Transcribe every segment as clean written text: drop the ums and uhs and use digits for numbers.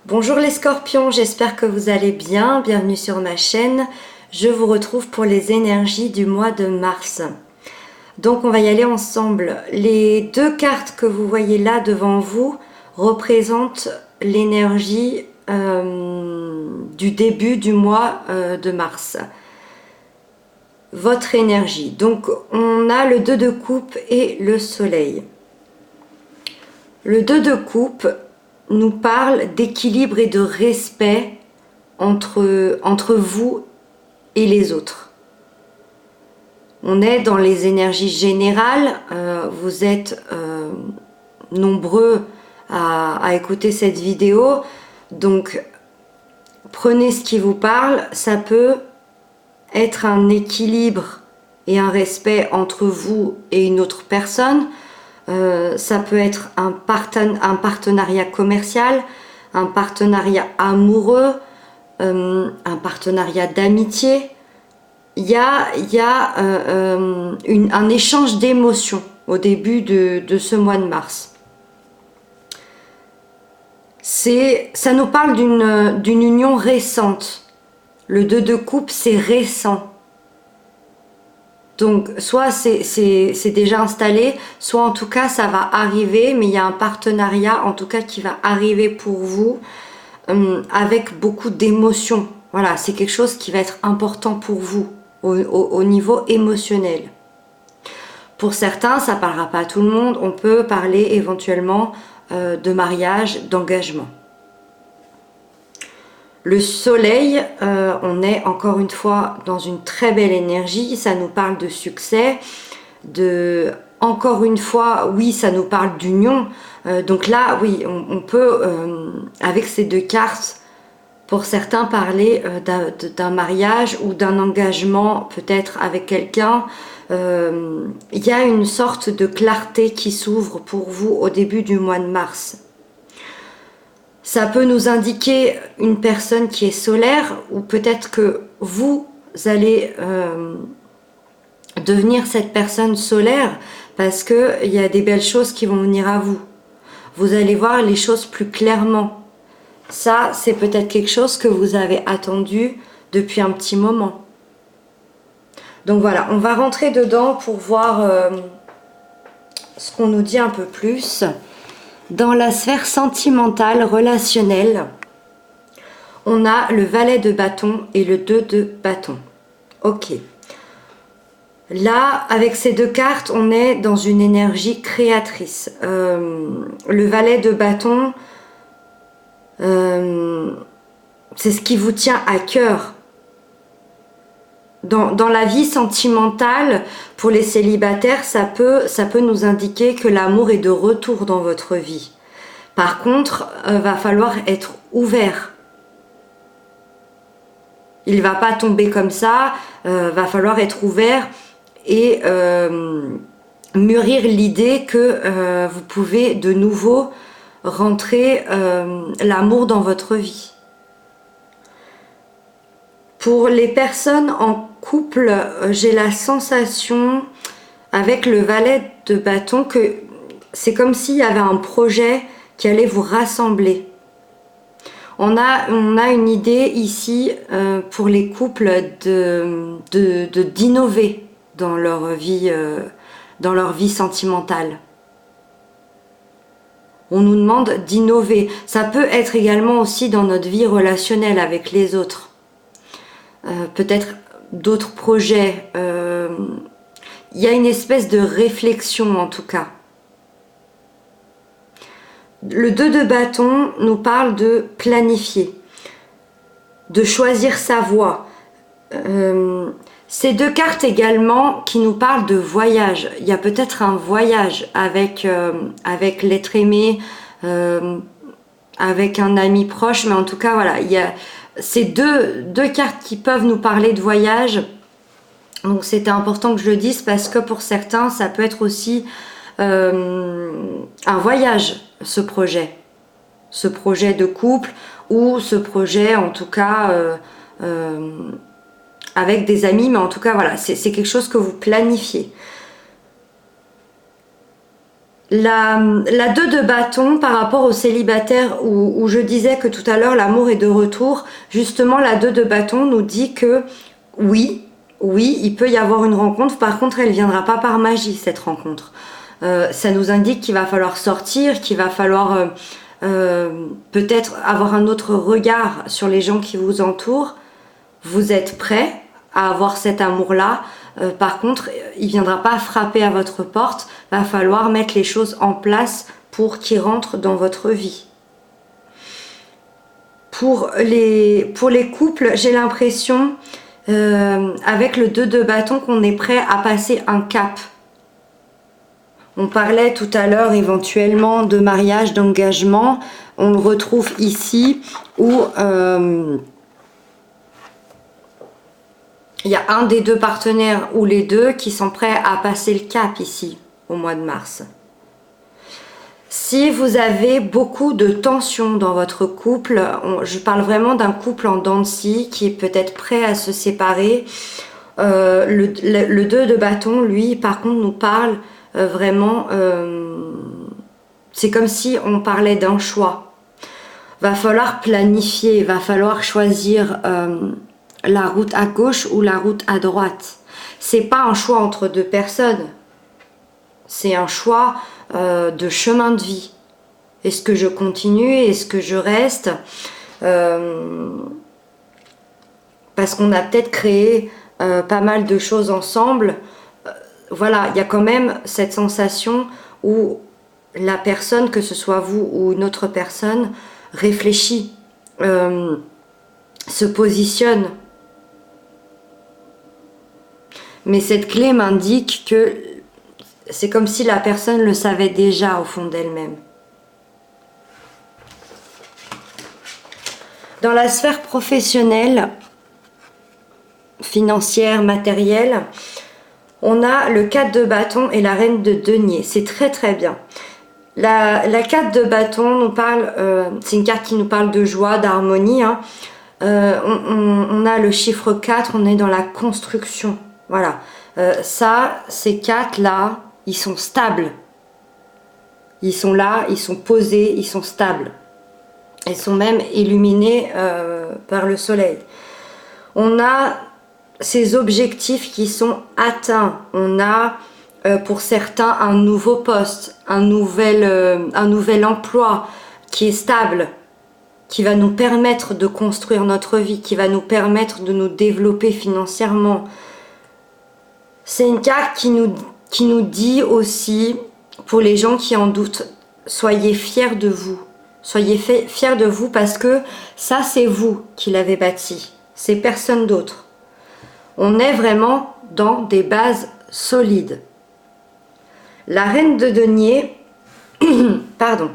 Bonjour les scorpions, j'espère que vous allez bien, bienvenue sur ma chaîne. Je vous retrouve pour les énergies du mois de mars. Donc on va y aller ensemble. Les deux cartes que vous voyez là devant vous représentent l'énergie du début du mois de mars. Votre énergie. Donc on a le 2 de coupe et le soleil. Le 2 de coupe nous parle d'équilibre et de respect entre vous et les autres. On est dans les énergies générales, vous êtes nombreux à écouter cette vidéo, donc prenez ce qui vous parle. Ça peut être un équilibre et un respect entre vous et une autre personne. Ça peut être un partenariat commercial, un partenariat amoureux, un partenariat d'amitié. Il y a un échange d'émotions au début de ce mois de mars. Ça nous parle d'une union récente. Le 2 de coupe, c'est récent. Donc, soit c'est déjà installé, soit en tout cas ça va arriver, mais il y a un partenariat en tout cas qui va arriver pour vous avec beaucoup d'émotions. Voilà, c'est quelque chose qui va être important pour vous au niveau émotionnel. Pour certains, ça ne parlera pas à tout le monde, on peut parler éventuellement de mariage, d'engagement. Le soleil, on est encore une fois dans une très belle énergie, ça nous parle de succès, encore une fois, oui, ça nous parle d'union. Donc là, oui, on peut, avec ces deux cartes, pour certains, parler d'un mariage ou d'un engagement, peut-être avec quelqu'un. Il y a une sorte de clarté qui s'ouvre pour vous au début du mois de mars. Ça peut nous indiquer une personne qui est solaire, ou peut-être que vous allez devenir cette personne solaire, parce qu'il y a des belles choses qui vont venir à vous. Vous allez voir les choses plus clairement. Ça, c'est peut-être quelque chose que vous avez attendu depuis un petit moment. Donc voilà, on va rentrer dedans pour voir ce qu'on nous dit un peu plus. Dans la sphère sentimentale, relationnelle, on a le valet de bâton et le 2 de bâton. Ok. Là, avec ces deux cartes, on est dans une énergie créatrice. Le valet de bâton, c'est ce qui vous tient à cœur. Dans la vie sentimentale, pour les célibataires, ça peut nous indiquer que l'amour est de retour dans votre vie. Par contre, va falloir être ouvert. Il ne va pas tomber comme ça, va falloir être ouvert et mûrir l'idée que vous pouvez de nouveau rentrer l'amour dans votre vie. Pour les personnes en couple, j'ai la sensation, avec le valet de bâton, que c'est comme s'il y avait un projet qui allait vous rassembler. On a une idée ici pour les couples d'innover dans leur vie sentimentale. On nous demande d'innover. Ça peut être également aussi dans notre vie relationnelle avec les autres. Peut-être d'autres projets. Il y a une espèce de réflexion en tout cas. Le 2 de bâton nous parle de planifier, de choisir sa voie. Ces deux cartes également qui nous parlent de voyage. Il y a peut-être un voyage avec l'être aimé, avec un ami proche, mais en tout cas voilà, il y a ces deux cartes qui peuvent nous parler de voyage. Donc c'était important que je le dise parce que pour certains ça peut être aussi un voyage, ce projet de couple, ou ce projet en tout cas avec des amis, mais en tout cas voilà, c'est quelque chose que vous planifiez. La 2 de bâton par rapport au célibataire où je disais que tout à l'heure l'amour est de retour, justement la 2 de bâton nous dit que oui, il peut y avoir une rencontre, par contre elle ne viendra pas par magie cette rencontre. Ça nous indique qu'il va falloir sortir, qu'il va falloir peut-être avoir un autre regard sur les gens qui vous entourent. Vous êtes prêt à avoir cet amour-là. Par contre, il ne viendra pas frapper à votre porte. Il va falloir mettre les choses en place pour qu'il rentre dans votre vie. Pour les couples, j'ai l'impression, avec le 2 de bâton, qu'on est prêt à passer un cap. On parlait tout à l'heure éventuellement de mariage, d'engagement. On le retrouve ici où il y a un des deux partenaires ou les deux qui sont prêts à passer le cap ici, au mois de mars. Si vous avez beaucoup de tensions dans votre couple, je parle vraiment d'un couple en dents de scie qui est peut-être prêt à se séparer. Le 2 de bâton, lui, par contre, nous parle vraiment... c'est comme si on parlait d'un choix. Va falloir planifier, va falloir choisir... la route à gauche ou la route à droite. C'est pas un choix entre deux personnes. C'est un choix de chemin de vie. Est-ce que je continue? Est-ce que je reste? Parce qu'on a peut-être créé pas mal de choses ensemble. Voilà, il y a quand même cette sensation où la personne, que ce soit vous ou une autre personne, réfléchit, se positionne. Mais cette clé m'indique que c'est comme si la personne le savait déjà au fond d'elle-même. Dans la sphère professionnelle, financière, matérielle, on a le 4 de bâton et la reine de denier. C'est très très bien. La 4 de bâton nous parle, c'est une carte qui nous parle de joie, d'harmonie. Hein. On a le chiffre 4, on est dans la construction. Voilà, ces 4-là, ils sont stables. Ils sont là, ils sont posés, ils sont stables. Ils sont même illuminés par le soleil. On a ces objectifs qui sont atteints. On a pour certains un nouveau poste, un nouvel emploi qui est stable, qui va nous permettre de construire notre vie, qui va nous permettre de nous développer financièrement. C'est une carte qui nous dit aussi, pour les gens qui en doutent, soyez fiers de vous. Soyez fiers de vous parce que ça, c'est vous qui l'avez bâti. C'est personne d'autre. On est vraiment dans des bases solides. La reine de denier, pardon,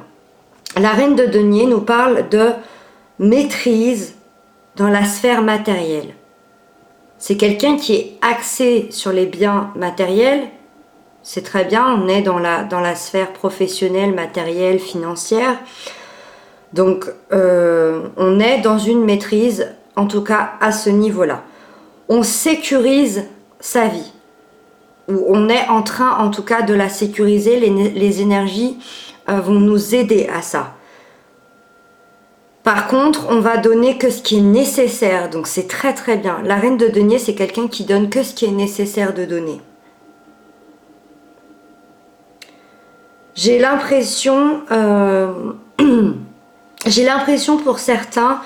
la reine de denier nous parle de maîtrise dans la sphère matérielle. C'est quelqu'un qui est axé sur les biens matériels. C'est très bien, on est dans la sphère professionnelle, matérielle, financière. Donc, on est dans une maîtrise, en tout cas à ce niveau-là. On sécurise sa vie. Ou on est en train, en tout cas, de la sécuriser. Les énergies vont nous aider à ça. Par contre, on va donner que ce qui est nécessaire, donc c'est très très bien. La reine de denier, c'est quelqu'un qui donne que ce qui est nécessaire de donner. J'ai l'impression pour certains,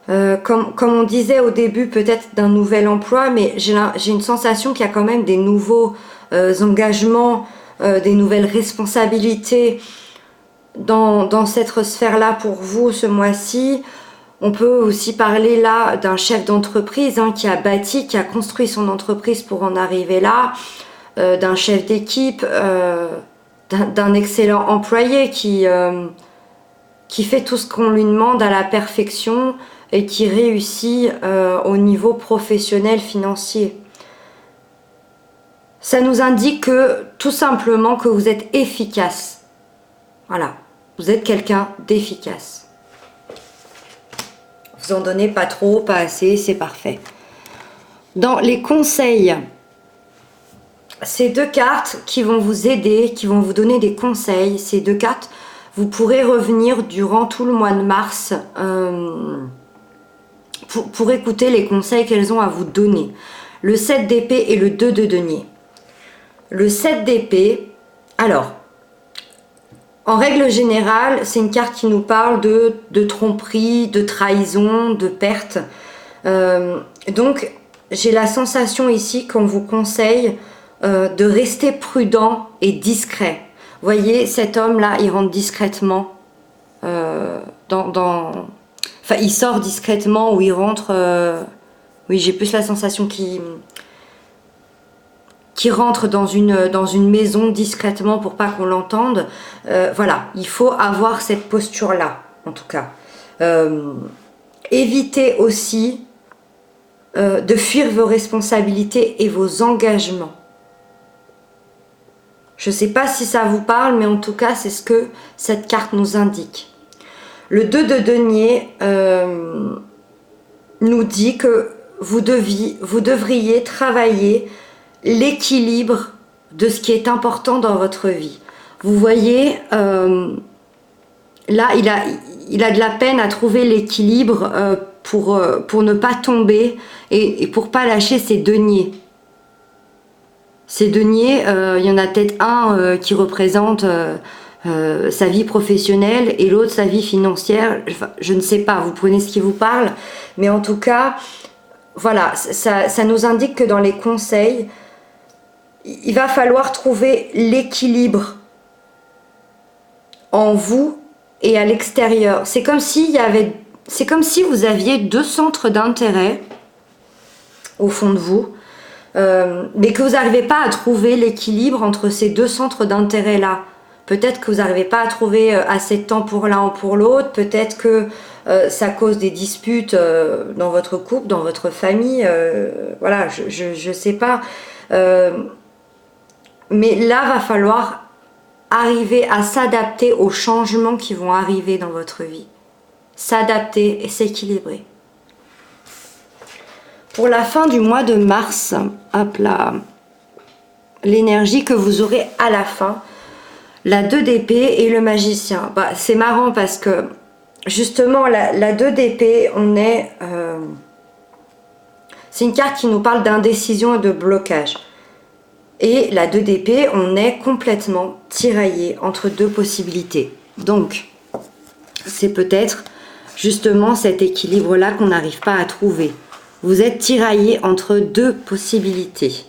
comme on disait au début, peut-être d'un nouvel emploi, mais j'ai une sensation qu'il y a quand même des nouveaux engagements, des nouvelles responsabilités, dans cette sphère-là pour vous ce mois-ci. On peut aussi parler là d'un chef d'entreprise qui a bâti, qui a construit son entreprise pour en arriver là, d'un chef d'équipe, d'un excellent employé qui fait tout ce qu'on lui demande à la perfection et qui réussit au niveau professionnel, financier. Ça nous indique que tout simplement que vous êtes efficace. Voilà. Vous êtes quelqu'un d'efficace. Vous en donnez pas trop, pas assez, c'est parfait. Dans les conseils ces deux cartes qui vont vous aider, qui vont vous donner des conseils. Ces deux cartes, vous pourrez revenir durant tout le mois de mars pour écouter les conseils qu'elles ont à vous donner. Le 7 d'épée et le 2 de denier. Le 7 d'épée, alors, en règle générale, c'est une carte qui nous parle de tromperie, de trahison, de perte. Donc, j'ai la sensation ici qu'on vous conseille de rester prudent et discret. Vous voyez, cet homme-là, il rentre discrètement enfin, il sort discrètement ou il rentre... oui, j'ai plus la sensation qu'il rentre dans une maison discrètement pour pas qu'on l'entende. Voilà, il faut avoir cette posture-là, en tout cas. Évitez aussi de fuir vos responsabilités et vos engagements. Je ne sais pas si ça vous parle, mais en tout cas, c'est ce que cette carte nous indique. Le 2 de denier nous dit que vous devriez travailler l'équilibre de ce qui est important dans votre vie. Vous voyez, là, il a de la peine à trouver l'équilibre pour ne pas tomber et pour pas lâcher ses deniers. Ces deniers, il y en a peut-être un qui représente sa vie professionnelle et l'autre sa vie financière. Enfin, je ne sais pas, vous prenez ce qui vous parle, mais en tout cas, voilà, ça nous indique que dans les conseils, il va falloir trouver l'équilibre en vous et à l'extérieur. C'est comme si vous aviez deux centres d'intérêt au fond de vous, mais que vous n'arrivez pas à trouver l'équilibre entre ces deux centres d'intérêt là. Peut-être que vous n'arrivez pas à trouver assez de temps pour l'un ou pour l'autre, peut-être que ça cause des disputes dans votre couple, dans votre famille, voilà, je sais pas. Mais là, va falloir arriver à s'adapter aux changements qui vont arriver dans votre vie. S'adapter et s'équilibrer. Pour la fin du mois de mars, hop là, l'énergie que vous aurez à la fin, la 2 d'épée et le magicien. Bah, c'est marrant parce que justement, la 2 d'épée, c'est une carte qui nous parle d'indécision et de blocage. Et la 2 d'épée, on est complètement tiraillé entre deux possibilités. Donc, c'est peut-être justement cet équilibre-là qu'on n'arrive pas à trouver. Vous êtes tiraillé entre deux possibilités.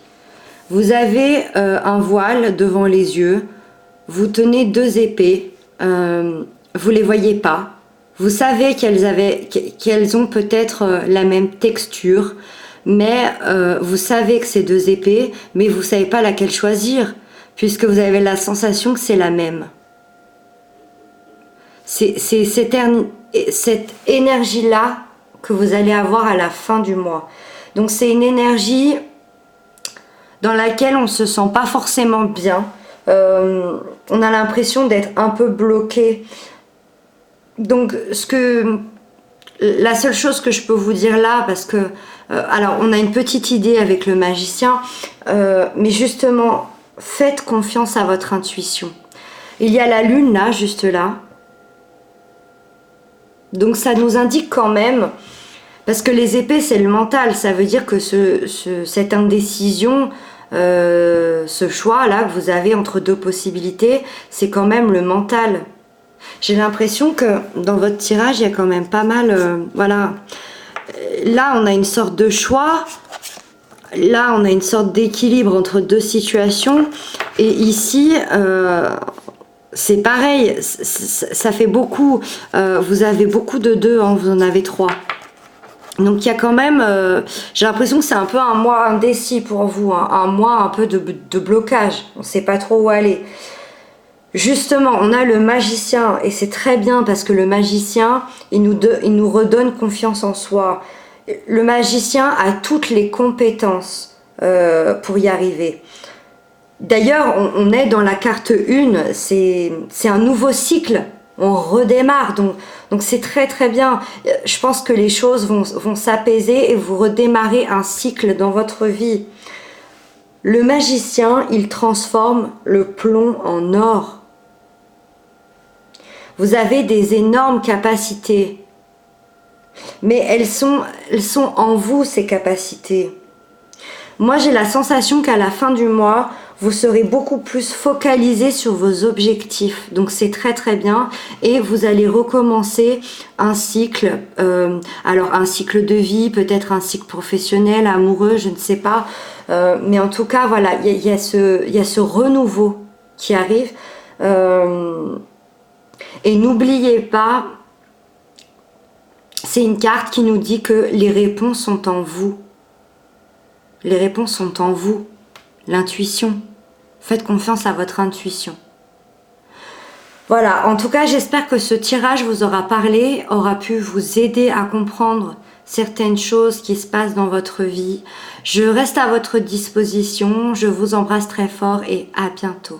Vous avez un voile devant les yeux, vous tenez 2 épées, vous ne les voyez pas. Vous savez qu'elles ont peut-être la même texture, mais vous savez que c'est 2 épées, mais vous ne savez pas laquelle choisir, puisque vous avez la sensation que c'est la même. C'est cette énergie-là que vous allez avoir à la fin du mois. Donc c'est une énergie dans laquelle on ne se sent pas forcément bien. On a l'impression d'être un peu bloqué. Donc la seule chose que je peux vous dire là, parce que alors on a une petite idée avec le magicien, mais justement faites confiance à votre intuition. Il y a la lune là, juste là, donc ça nous indique quand même, parce que les épées c'est le mental, ça veut dire que cette indécision, ce choix là que vous avez entre deux possibilités, c'est quand même le mental. J'ai l'impression que dans votre tirage, il y a quand même pas mal... voilà. Là, on a une sorte de choix. Là, on a une sorte d'équilibre entre deux situations. Et ici, c'est pareil. Ça fait beaucoup. Vous avez beaucoup de 2, hein, vous en avez 3. Donc, il y a quand même... j'ai l'impression que c'est un peu un mois indécis pour vous. Hein, un mois un peu de blocage. On ne sait pas trop où aller. Justement, on a le magicien et c'est très bien parce que le magicien, il nous redonne confiance en soi. Le magicien a toutes les compétences pour y arriver. D'ailleurs, on est dans la carte 1, c'est un nouveau cycle, on redémarre, donc c'est très très bien. Je pense que les choses vont s'apaiser et vous redémarrez un cycle dans votre vie. Le magicien, il transforme le plomb en or. Vous avez des énormes capacités, mais elles sont en vous, ces capacités. Moi, j'ai la sensation qu'à la fin du mois, vous serez beaucoup plus focalisé sur vos objectifs. Donc, c'est très très bien. Et vous allez recommencer un cycle. Alors, un cycle de vie, peut-être un cycle professionnel, amoureux, je ne sais pas. Mais en tout cas, voilà, il y a ce renouveau qui arrive. Et n'oubliez pas, c'est une carte qui nous dit que les réponses sont en vous. Les réponses sont en vous. L'intuition. Faites confiance à votre intuition. Voilà, en tout cas, j'espère que ce tirage vous aura parlé, aura pu vous aider à comprendre certaines choses qui se passent dans votre vie. Je reste à votre disposition, je vous embrasse très fort et à bientôt.